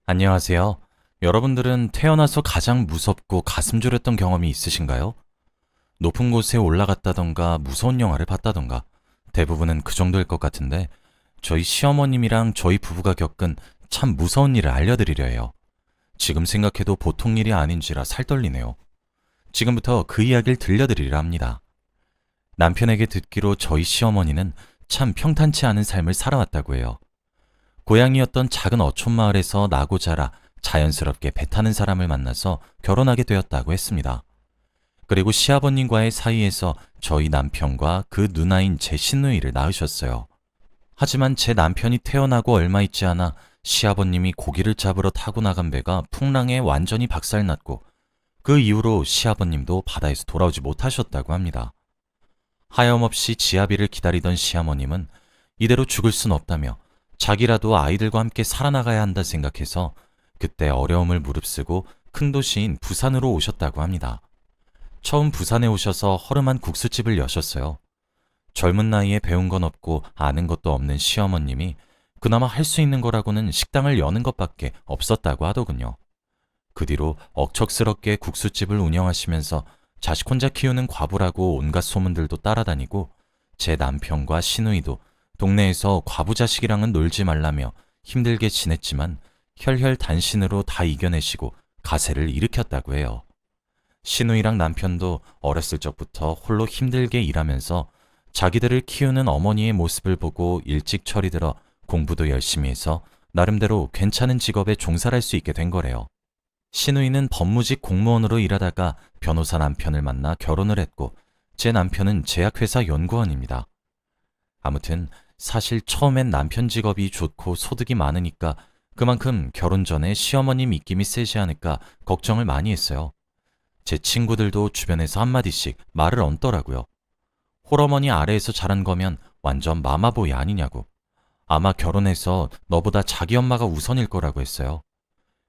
안녕하세요. 여러분들은 태어나서 가장 무섭고 가슴 졸였던 경험이 있으신가요? 높은 곳에 올라갔다던가 무서운 영화를 봤다던가 대부분은 그 정도일 것 같은데 저희 시어머님이랑 저희 부부가 겪은 참 무서운 일을 알려드리려 해요. 지금 생각해도 보통 일이 아닌지라 살떨리네요. 지금부터 그 이야기를 들려드리려 합니다. 남편에게 듣기로 저희 시어머니는 참 평탄치 않은 삶을 살아왔다고 해요. 고향이었던 작은 어촌 마을에서 나고 자라 자연스럽게 배 타는 사람을 만나서 결혼하게 되었다고 했습니다. 그리고 시아버님과의 사이에서 저희 남편과 그 누나인 제 시누이를 낳으셨어요. 하지만 제 남편이 태어나고 얼마 있지 않아 시아버님이 고기를 잡으러 타고 나간 배가 풍랑에 완전히 박살났고 그 이후로 시아버님도 바다에서 돌아오지 못하셨다고 합니다. 하염없이 지아비를 기다리던 시어머님은 이대로 죽을 순 없다며 자기라도 아이들과 함께 살아나가야 한다 생각해서 그때 어려움을 무릅쓰고 큰 도시인 부산으로 오셨다고 합니다. 처음 부산에 오셔서 허름한 국수집을 여셨어요. 젊은 나이에 배운 건 없고 아는 것도 없는 시어머님이 그나마 할 수 있는 거라고는 식당을 여는 것밖에 없었다고 하더군요. 그 뒤로 억척스럽게 국수집을 운영하시면서 자식 혼자 키우는 과부라고 온갖 소문들도 따라다니고 제 남편과 시누이도 동네에서 과부 자식이랑은 놀지 말라며 힘들게 지냈지만 혈혈단신으로 다 이겨내시고 가세를 일으켰다고 해요. 시누이랑 남편도 어렸을 적부터 홀로 힘들게 일하면서 자기들을 키우는 어머니의 모습을 보고 일찍 철이 들어 공부도 열심히 해서 나름대로 괜찮은 직업에 종사할 수 있게 된 거래요. 시누이는 법무직 공무원으로 일하다가 변호사 남편을 만나 결혼을 했고 제 남편은 제약회사 연구원입니다. 아무튼 사실 처음엔 남편 직업이 좋고 소득이 많으니까 그만큼 결혼 전에 시어머님 입김이 세지 않을까 걱정을 많이 했어요. 제 친구들도 주변에서 한마디씩 말을 얹더라고요. 홀어머니 아래에서 자란 거면 완전 마마보이 아니냐고. 아마 결혼해서 너보다 자기 엄마가 우선일 거라고 했어요.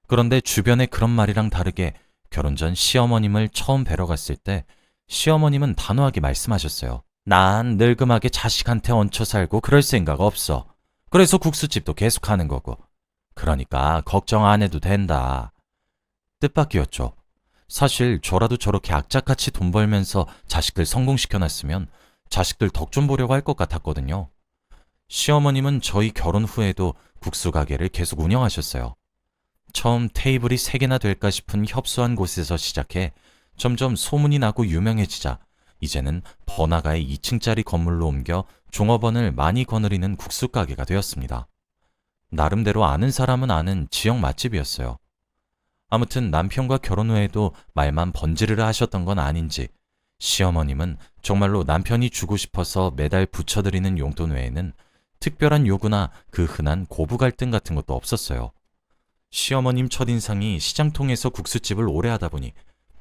그런데 주변에 그런 말이랑 다르게 결혼 전 시어머님을 처음 뵈러 갔을 때 시어머님은 단호하게 말씀하셨어요. 난 늙음하게 자식한테 얹혀 살고 그럴 생각 없어. 그래서 국수집도 계속 하는 거고. 그러니까 걱정 안 해도 된다. 뜻밖이었죠. 사실 저라도 저렇게 악착같이 돈 벌면서 자식들 성공시켜놨으면 자식들 덕 좀 보려고 할 것 같았거든요. 시어머님은 저희 결혼 후에도 국수 가게를 계속 운영하셨어요. 처음 테이블이 3개나 될까 싶은 협소한 곳에서 시작해 점점 소문이 나고 유명해지자 이제는 번화가의 2층짜리 건물로 옮겨 종업원을 많이 거느리는 국수 가게가 되었습니다. 나름대로 아는 사람은 아는 지역 맛집이었어요. 아무튼 남편과 결혼 후에도 말만 번지르르 하셨던 건 아닌지 시어머님은 정말로 남편이 주고 싶어서 매달 붙여드리는 용돈 외에는 특별한 요구나 그 흔한 고부 갈등 같은 것도 없었어요. 시어머님 첫인상이 시장통에서 국수집을 오래 하다 보니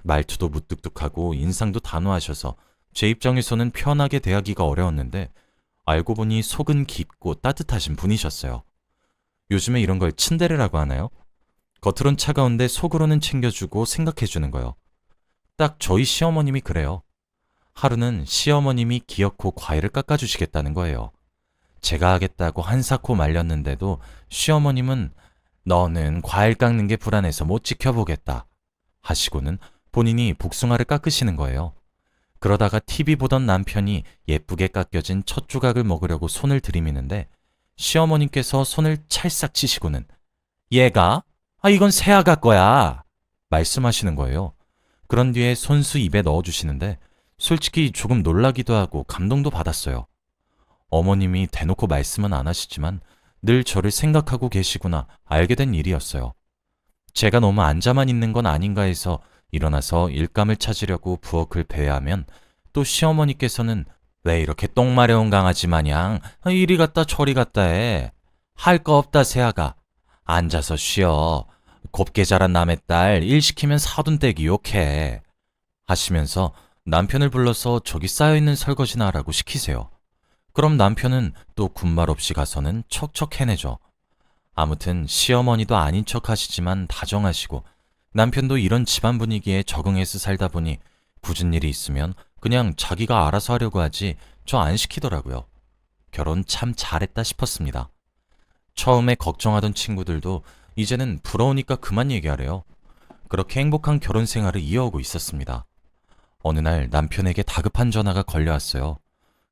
말투도 무뚝뚝하고 인상도 단호하셔서 제 입장에서는 편하게 대하기가 어려웠는데 알고 보니 속은 깊고 따뜻하신 분이셨어요. 요즘에 이런 걸 츤데레라고 하나요? 겉으론 차가운데 속으로는 챙겨주고 생각해주는 거요. 딱 저희 시어머님이 그래요. 하루는 시어머님이 기어코 과일을 깎아주시겠다는 거예요. 제가 하겠다고 한사코 말렸는데도 시어머님은 너는 과일 깎는 게 불안해서 못 지켜보겠다 하시고는 본인이 복숭아를 깎으시는 거예요. 그러다가 TV 보던 남편이 예쁘게 깎여진 첫 조각을 먹으려고 손을 들이미는데 시어머님께서 손을 찰싹 치시고는 얘가? 이건 새아가 거야 말씀하시는 거예요. 그런 뒤에 손수 입에 넣어주시는데 솔직히 조금 놀라기도 하고 감동도 받았어요. 어머님이 대놓고 말씀은 안 하시지만 늘 저를 생각하고 계시구나 알게 된 일이었어요. 제가 너무 앉아만 있는 건 아닌가 해서 일어나서 일감을 찾으려고 부엌을 배회하면 또 시어머니께서는 왜 이렇게 똥 마려운 강아지 마냥 이리 갔다 저리 갔다 해. 할 거 없다 새아가. 앉아서 쉬어. 곱게 자란 남의 딸 일 시키면 사돈댁이 욕해. 하시면서 남편을 불러서 저기 쌓여있는 설거지나 하라고 시키세요. 그럼 남편은 또 군말 없이 가서는 척척 해내죠. 아무튼 시어머니도 아닌 척 하시지만 다정하시고 남편도 이런 집안 분위기에 적응해서 살다 보니 굳은 일이 있으면 그냥 자기가 알아서 하려고 하지 저 안 시키더라고요. 결혼 참 잘했다 싶었습니다. 처음에 걱정하던 친구들도 이제는 부러우니까 그만 얘기하래요. 그렇게 행복한 결혼 생활을 이어오고 있었습니다. 어느 날 남편에게 다급한 전화가 걸려왔어요.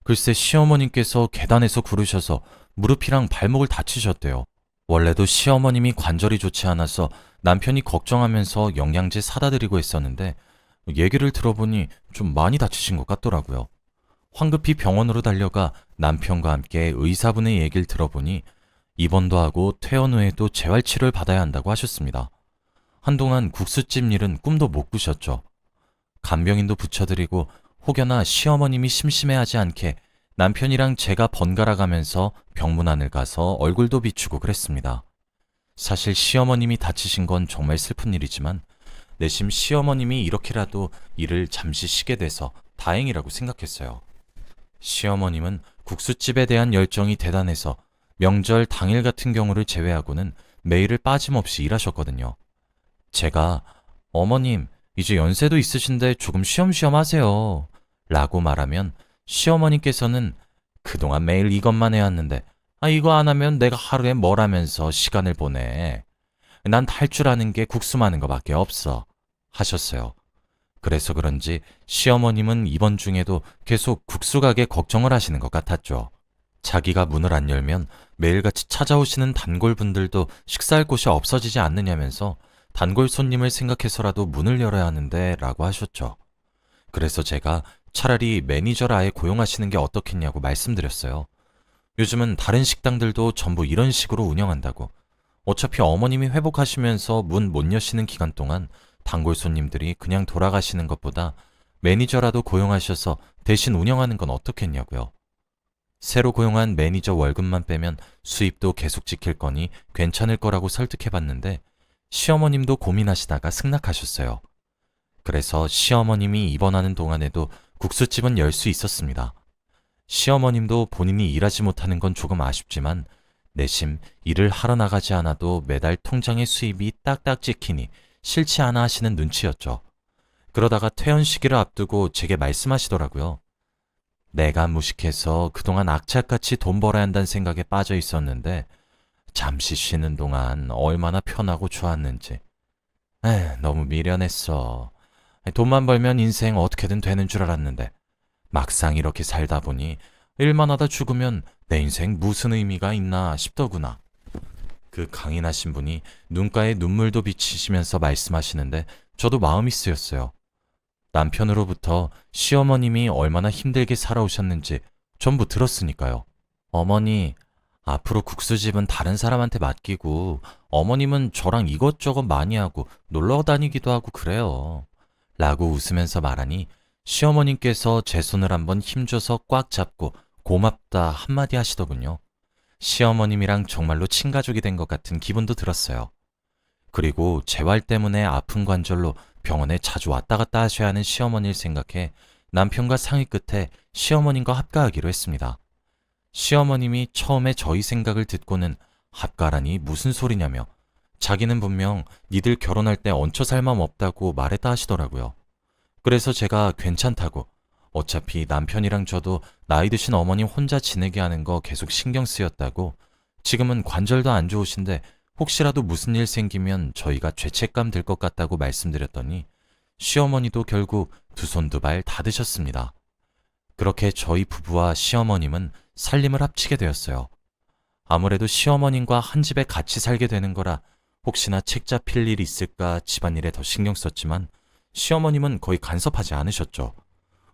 글쎄 시어머님께서 계단에서 구르셔서 무릎이랑 발목을 다치셨대요. 원래도 시어머님이 관절이 좋지 않아서 남편이 걱정하면서 영양제 사다 드리고 했었는데 얘기를 들어보니 좀 많이 다치신 것 같더라고요. 황급히 병원으로 달려가 남편과 함께 의사분의 얘기를 들어보니 입원도 하고 퇴원 후에도 재활치료를 받아야 한다고 하셨습니다. 한동안 국수집 일은 꿈도 못 꾸셨죠. 간병인도 붙여드리고 혹여나 시어머님이 심심해하지 않게 남편이랑 제가 번갈아 가면서 병문안을 가서 얼굴도 비추고 그랬습니다. 사실 시어머님이 다치신 건 정말 슬픈 일이지만 내심 시어머님이 이렇게라도 일을 잠시 쉬게 돼서 다행이라고 생각했어요. 시어머님은 국수집에 대한 열정이 대단해서 명절 당일 같은 경우를 제외하고는 매일을 빠짐없이 일하셨거든요. 제가 어머님, 이제 연세도 있으신데 조금 쉬엄쉬엄 하세요. 라고 말하면 시어머니께서는 그동안 매일 이것만 해왔는데 이거 안 하면 내가 하루에 뭘 하면서 시간을 보내. 난 할 줄 아는 게 국수 마는 거밖에 없어. 하셨어요. 그래서 그런지 시어머님은 이번 중에도 계속 국수 가게 걱정을 하시는 것 같았죠. 자기가 문을 안 열면 매일같이 찾아오시는 단골분들도 식사할 곳이 없어지지 않느냐면서 단골 손님을 생각해서라도 문을 열어야 하는데 라고 하셨죠. 그래서 제가 차라리 매니저를 아예 고용하시는 게 어떻겠냐고 말씀드렸어요. 요즘은 다른 식당들도 전부 이런 식으로 운영한다고. 어차피 어머님이 회복하시면서 문 못 여시는 기간 동안 단골 손님들이 그냥 돌아가시는 것보다 매니저라도 고용하셔서 대신 운영하는 건 어떻겠냐고요. 새로 고용한 매니저 월급만 빼면 수입도 계속 지킬 거니 괜찮을 거라고 설득해봤는데 시어머님도 고민하시다가 승낙하셨어요. 그래서 시어머님이 입원하는 동안에도 국수집은 열 수 있었습니다. 시어머님도 본인이 일하지 못하는 건 조금 아쉽지만 내심 일을 하러 나가지 않아도 매달 통장에 수입이 딱딱 찍히니 싫지 않아 하시는 눈치였죠. 그러다가 퇴원 시기를 앞두고 제게 말씀하시더라고요. 내가 무식해서 그동안 악착같이 돈 벌어야 한다는 생각에 빠져 있었는데 잠시 쉬는 동안 얼마나 편하고 좋았는지. 너무 미련했어. 돈만 벌면 인생 어떻게든 되는 줄 알았는데 막상 이렇게 살다 보니 일만 하다 죽으면 내 인생 무슨 의미가 있나 싶더구나. 그 강인하신 분이 눈가에 눈물도 비치시면서 말씀하시는데 저도 마음이 쓰였어요. 남편으로부터 시어머님이 얼마나 힘들게 살아오셨는지 전부 들었으니까요. 어머니, 앞으로 국수집은 다른 사람한테 맡기고 어머님은 저랑 이것저것 많이 하고 놀러 다니기도 하고 그래요. 라고 웃으면서 말하니 시어머님께서 제 손을 한번 힘줘서 꽉 잡고 고맙다 한마디 하시더군요. 시어머님이랑 정말로 친가족이 된 것 같은 기분도 들었어요. 그리고 재활 때문에 아픈 관절로 병원에 자주 왔다 갔다 하셔야 하는 시어머니를 생각해 남편과 상의 끝에 시어머님과 합가하기로 했습니다. 시어머님이 처음에 저희 생각을 듣고는 합가라니 무슨 소리냐며 자기는 분명 니들 결혼할 때 얹혀 살 맘 없다고 말했다 하시더라고요. 그래서 제가 괜찮다고 어차피 남편이랑 저도 나이 드신 어머님 혼자 지내게 하는 거 계속 신경 쓰였다고 지금은 관절도 안 좋으신데 혹시라도 무슨 일 생기면 저희가 죄책감 들 것 같다고 말씀드렸더니 시어머니도 결국 두 손 두 발 다 드셨습니다. 그렇게 저희 부부와 시어머님은 살림을 합치게 되었어요. 아무래도 시어머님과 한 집에 같이 살게 되는 거라 혹시나 책 잡힐 일이 있을까 집안일에 더 신경 썼지만 시어머님은 거의 간섭하지 않으셨죠.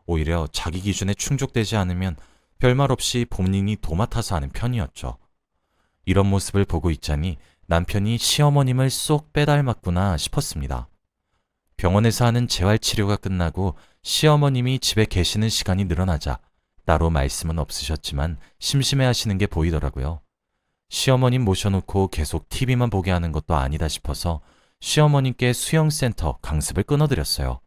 오히려 자기 기준에 충족되지 않으면 별말 없이 본인이 도맡아서 하는 편이었죠. 이런 모습을 보고 있자니 남편이 시어머님을 쏙 빼닮았구나 싶었습니다. 병원에서 하는 재활치료가 끝나고 시어머님이 집에 계시는 시간이 늘어나자 따로 말씀은 없으셨지만 심심해하시는 게 보이더라고요. 시어머님 모셔놓고 계속 TV만 보게 하는 것도 아니다 싶어서 시어머님께 수영센터 강습을 끊어드렸어요.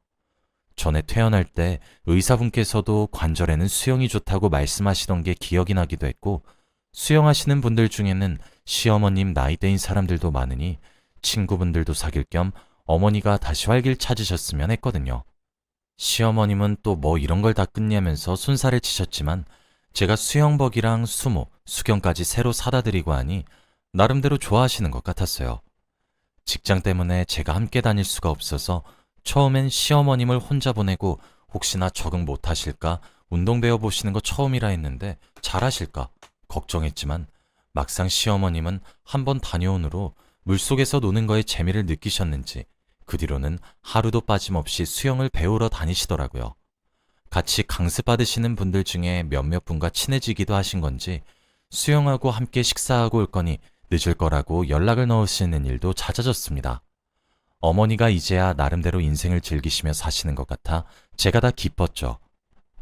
전에 퇴원할 때 의사분께서도 관절에는 수영이 좋다고 말씀하시던 게 기억이 나기도 했고 수영하시는 분들 중에는 시어머님 나이대인 사람들도 많으니 친구분들도 사귈 겸 어머니가 다시 활길 찾으셨으면 했거든요. 시어머님은 또 뭐 이런 걸 다 끝내면서 순살을 치셨지만 제가 수영복이랑 수모, 수경까지 새로 사다 드리고 하니 나름대로 좋아하시는 것 같았어요. 직장 때문에 제가 함께 다닐 수가 없어서 처음엔 시어머님을 혼자 보내고 혹시나 적응 못하실까 운동 배워보시는 거 처음이라 했는데 잘하실까 걱정했지만 막상 시어머님은 한번 다녀온 후로 물속에서 노는 거에 재미를 느끼셨는지 그 뒤로는 하루도 빠짐없이 수영을 배우러 다니시더라고요. 같이 강습받으시는 분들 중에 몇몇 분과 친해지기도 하신 건지 수영하고 함께 식사하고 올 거니 늦을 거라고 연락을 넣으시는 일도 잦아졌습니다. 어머니가 이제야 나름대로 인생을 즐기시며 사시는 것 같아 제가 다 기뻤죠.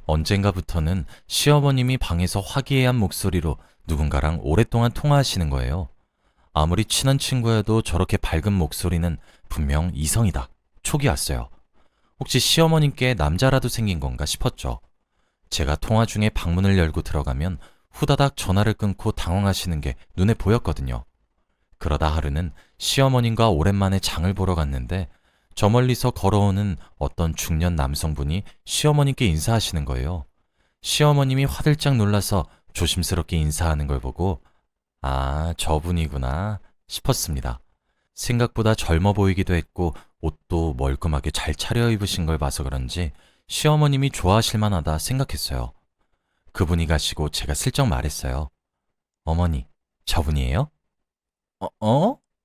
언젠가부터는 시어머님이 방에서 화기애애한 목소리로 누군가랑 오랫동안 통화하시는 거예요. 아무리 친한 친구여도 저렇게 밝은 목소리는 분명 이성이다. 촉이 왔어요. 혹시 시어머님께 남자라도 생긴 건가 싶었죠. 제가 통화 중에 방문을 열고 들어가면 후다닥 전화를 끊고 당황하시는 게 눈에 보였거든요. 그러다 하루는 시어머님과 오랜만에 장을 보러 갔는데 저 멀리서 걸어오는 어떤 중년 남성분이 시어머님께 인사하시는 거예요. 시어머님이 화들짝 놀라서 조심스럽게 인사하는 걸 보고 아, 저분이구나 싶었습니다. 생각보다 젊어 보이기도 했고 옷도 멀끔하게 잘 차려입으신 걸 봐서 그런지 시어머님이 좋아하실 만하다 생각했어요. 그분이 가시고 제가 슬쩍 말했어요. 어머니, 저분이에요?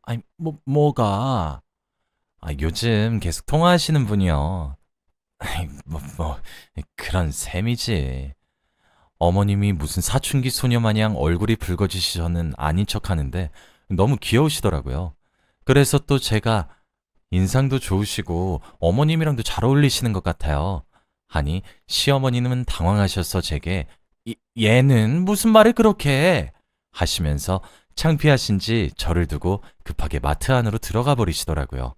아니, 뭐가? 요즘 계속 통화하시는 분이요. 아이, 그런 셈이지. 어머님이 무슨 사춘기 소녀 마냥 얼굴이 붉어지시서는 아닌 척 하는데 너무 귀여우시더라고요. 그래서 또 제가 인상도 좋으시고 어머님이랑도 잘 어울리시는 것 같아요. 하니 시어머니는 당황하셔서 제게 얘는 무슨 말을 그렇게 해? 하시면서 창피하신지 저를 두고 급하게 마트 안으로 들어가 버리시더라고요.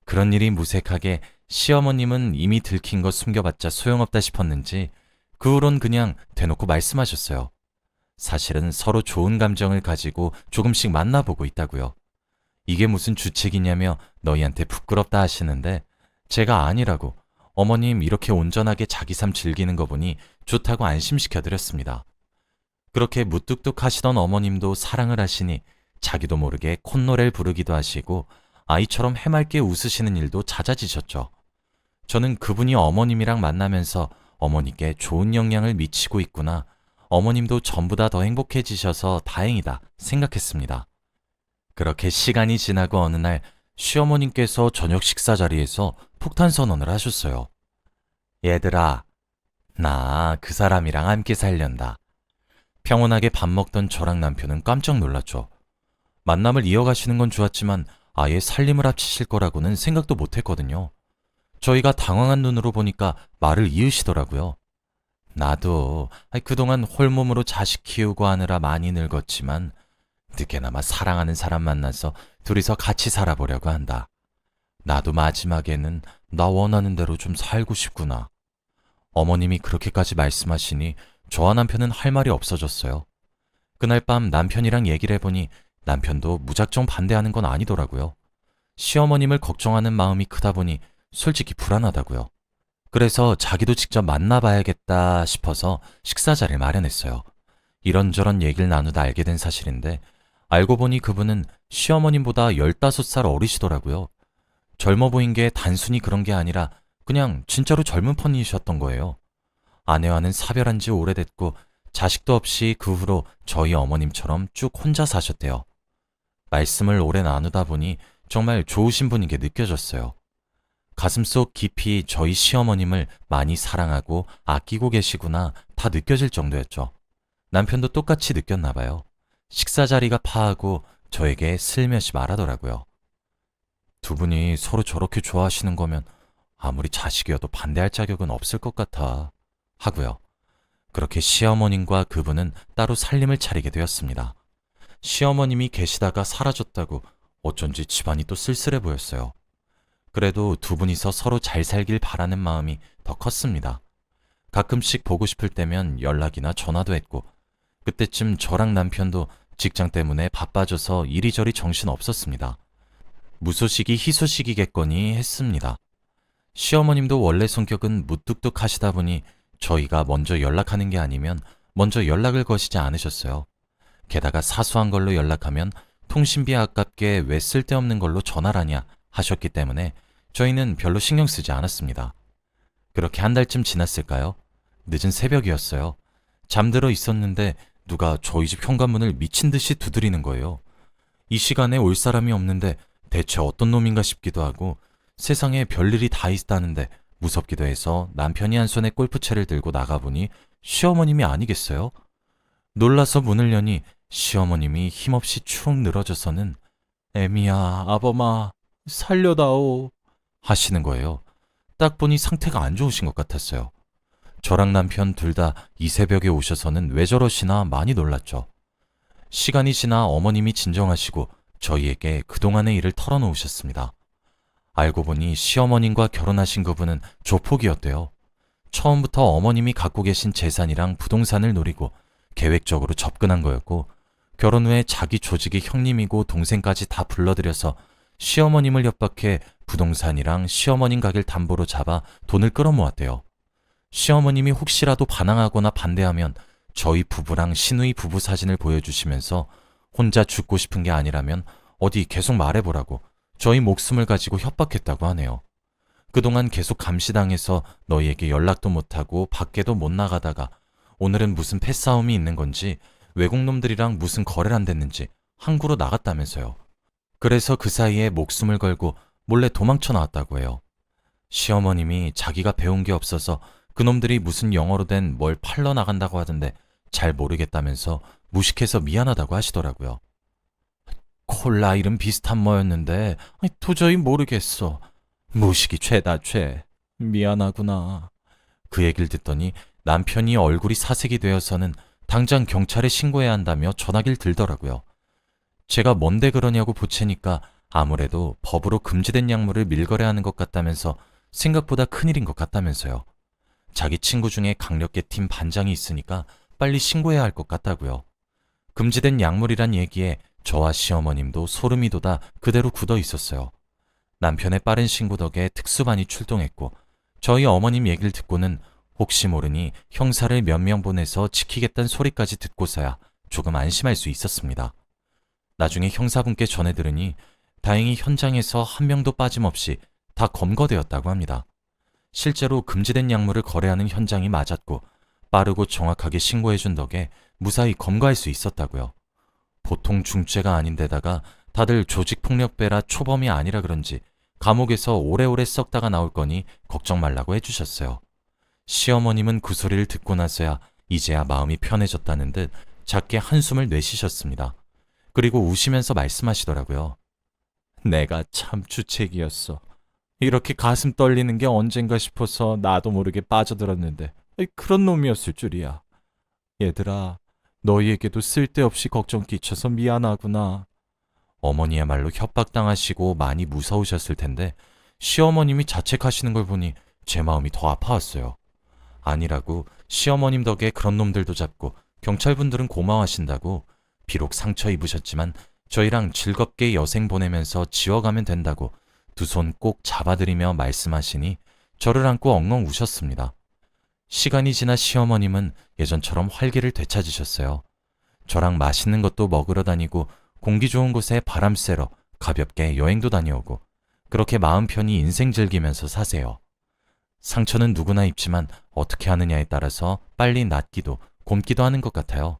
그런 일이 무색하게 시어머님은 이미 들킨 거 숨겨봤자 소용없다 싶었는지 그 후론 그냥 대놓고 말씀하셨어요. 사실은 서로 좋은 감정을 가지고 조금씩 만나보고 있다고요. 이게 무슨 주책이냐며 너희한테 부끄럽다 하시는데 제가 아니라고 어머님 이렇게 온전하게 자기 삶 즐기는 거 보니 좋다고 안심시켜드렸습니다. 그렇게 무뚝뚝 하시던 어머님도 사랑을 하시니 자기도 모르게 콧노래를 부르기도 하시고 아이처럼 해맑게 웃으시는 일도 잦아지셨죠. 저는 그분이 어머님이랑 만나면서 어머니께 좋은 영향을 미치고 있구나. 어머님도 전보다 더 행복해지셔서 다행이다 생각했습니다. 그렇게 시간이 지나고 어느 날 시어머님께서 저녁 식사 자리에서 폭탄 선언을 하셨어요. 얘들아, 나 그 사람이랑 함께 살련다. 평온하게 밥 먹던 저랑 남편은 깜짝 놀랐죠. 만남을 이어가시는 건 좋았지만 아예 살림을 합치실 거라고는 생각도 못했거든요. 저희가 당황한 눈으로 보니까 말을 이으시더라고요. 나도 그동안 홀몸으로 자식 키우고 하느라 많이 늙었지만 늦게나마 사랑하는 사람 만나서 둘이서 같이 살아보려고 한다. 나도 마지막에는 나 원하는 대로 좀 살고 싶구나. 어머님이 그렇게까지 말씀하시니 저와 남편은 할 말이 없어졌어요. 그날 밤 남편이랑 얘기를 해보니 남편도 무작정 반대하는 건 아니더라고요. 시어머님을 걱정하는 마음이 크다 보니 솔직히 불안하다고요. 그래서 자기도 직접 만나봐야겠다 싶어서 식사 자리를 마련했어요. 이런저런 얘기를 나누다 알게 된 사실인데 알고 보니 그분은 시어머님보다 15살 어리시더라고요. 젊어 보인 게 단순히 그런 게 아니라 그냥 진짜로 젊은 편이셨던 거예요. 아내와는 사별한 지 오래됐고 자식도 없이 그 후로 저희 어머님처럼 쭉 혼자 사셨대요. 말씀을 오래 나누다 보니 정말 좋으신 분인 게 느껴졌어요. 가슴속 깊이 저희 시어머님을 많이 사랑하고 아끼고 계시구나 다 느껴질 정도였죠. 남편도 똑같이 느꼈나 봐요. 식사 자리가 파하고 저에게 슬며시 말하더라고요. 두 분이 서로 저렇게 좋아하시는 거면 아무리 자식이어도 반대할 자격은 없을 것 같아 하고요. 그렇게 시어머님과 그분은 따로 살림을 차리게 되었습니다. 시어머님이 계시다가 사라졌다고 어쩐지 집안이 또 쓸쓸해 보였어요. 그래도 두 분이서 서로 잘 살길 바라는 마음이 더 컸습니다. 가끔씩 보고 싶을 때면 연락이나 전화도 했고 그때쯤 저랑 남편도 직장 때문에 바빠져서 이리저리 정신 없었습니다. 무소식이 희소식이겠거니 했습니다. 시어머님도 원래 성격은 무뚝뚝하시다 보니 저희가 먼저 연락하는 게 아니면 먼저 연락을 거시지 않으셨어요. 게다가 사소한 걸로 연락하면 통신비 아깝게 왜 쓸데없는 걸로 전화라냐 하셨기 때문에 저희는 별로 신경 쓰지 않았습니다. 그렇게 한 달쯤 지났을까요? 늦은 새벽이었어요. 잠들어 있었는데 누가 저희 집 현관문을 미친 듯이 두드리는 거예요. 이 시간에 올 사람이 없는데 대체 어떤 놈인가 싶기도 하고 세상에 별일이 다 있다는데 무섭기도 해서 남편이 한 손에 골프채를 들고 나가보니 시어머님이 아니겠어요? 놀라서 문을 여니 시어머님이 힘없이 축 늘어져서는 애미야, 아범아, 살려다오 하시는 거예요. 딱 보니 상태가 안 좋으신 것 같았어요. 저랑 남편 둘 다 이 새벽에 오셔서는 왜 저러시나 많이 놀랐죠. 시간이 지나 어머님이 진정하시고 저희에게 그동안의 일을 털어놓으셨습니다. 알고 보니 시어머님과 결혼하신 그분은 조폭이었대요. 처음부터 어머님이 갖고 계신 재산이랑 부동산을 노리고 계획적으로 접근한 거였고, 결혼 후에 자기 조직의 형님이고 동생까지 다 불러들여서 시어머님을 협박해 부동산이랑 시어머님 가게를 담보로 잡아 돈을 끌어모았대요. 시어머님이 혹시라도 반항하거나 반대하면 저희 부부랑 시누이 부부 사진을 보여주시면서 혼자 죽고 싶은 게 아니라면 어디 계속 말해보라고 저희 목숨을 가지고 협박했다고 하네요. 그동안 계속 감시당해서 너희에게 연락도 못하고 밖에도 못 나가다가 오늘은 무슨 패싸움이 있는 건지 외국 놈들이랑 무슨 거래를 안 됐는지 항구로 나갔다면서요. 그래서 그 사이에 목숨을 걸고 몰래 도망쳐 나왔다고 해요. 시어머님이 자기가 배운 게 없어서 그놈들이 무슨 영어로 된 뭘 팔러 나간다고 하던데 잘 모르겠다면서 무식해서 미안하다고 하시더라고요. 콜라 이름 비슷한 뭐였는데 도저히 모르겠어. 무식이 죄다 죄. 미안하구나. 그 얘기를 듣더니 남편이 얼굴이 사색이 되어서는 당장 경찰에 신고해야 한다며 전화기를 들더라고요. 제가 뭔데 그러냐고 보채니까 아무래도 법으로 금지된 약물을 밀거래하는 것 같다면서 생각보다 큰일인 것 같다면서요. 자기 친구 중에 강력계 팀 반장이 있으니까 빨리 신고해야 할 것 같다고요. 금지된 약물이란 얘기에 저와 시어머님도 소름이 돋아 그대로 굳어 있었어요. 남편의 빠른 신고 덕에 특수반이 출동했고 저희 어머님 얘기를 듣고는 혹시 모르니 형사를 몇 명 보내서 지키겠다는 소리까지 듣고서야 조금 안심할 수 있었습니다. 나중에 형사분께 전해 들으니 다행히 현장에서 한 명도 빠짐없이 다 검거되었다고 합니다. 실제로 금지된 약물을 거래하는 현장이 맞았고 빠르고 정확하게 신고해준 덕에 무사히 검거할 수 있었다고요. 보통 중죄가 아닌데다가 다들 조직폭력배라 초범이 아니라 그런지 감옥에서 오래오래 썩다가 나올 거니 걱정 말라고 해주셨어요. 시어머님은 그 소리를 듣고 나서야 이제야 마음이 편해졌다는 듯 작게 한숨을 내쉬셨습니다. 그리고 우시면서 말씀하시더라고요. 내가 참 주책이었어. 이렇게 가슴 떨리는 게 언젠가 싶어서 나도 모르게 빠져들었는데 그런 놈이었을 줄이야. 얘들아, 너희에게도 쓸데없이 걱정 끼쳐서 미안하구나. 어머니야말로 협박당하시고 많이 무서우셨을 텐데 시어머님이 자책하시는 걸 보니 제 마음이 더 아파왔어요. 아니라고 시어머님 덕에 그런 놈들도 잡고 경찰분들은 고마워하신다고 비록 상처 입으셨지만 저희랑 즐겁게 여생 보내면서 지워가면 된다고 두 손 꼭 잡아드리며 말씀하시니 저를 안고 엉엉 우셨습니다. 시간이 지나 시어머님은 예전처럼 활기를 되찾으셨어요. 저랑 맛있는 것도 먹으러 다니고 공기 좋은 곳에 바람 쐬러 가볍게 여행도 다녀오고 그렇게 마음 편히 인생 즐기면서 사세요. 상처는 누구나 입지만 어떻게 하느냐에 따라서 빨리 낫기도 곪기도 하는 것 같아요.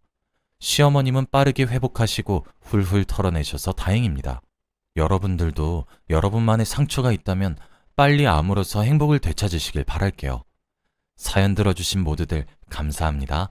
시어머님은 빠르게 회복하시고 훌훌 털어내셔서 다행입니다. 여러분들도 여러분만의 상처가 있다면 빨리 아물어서 행복을 되찾으시길 바랄게요. 사연 들어주신 모두들 감사합니다.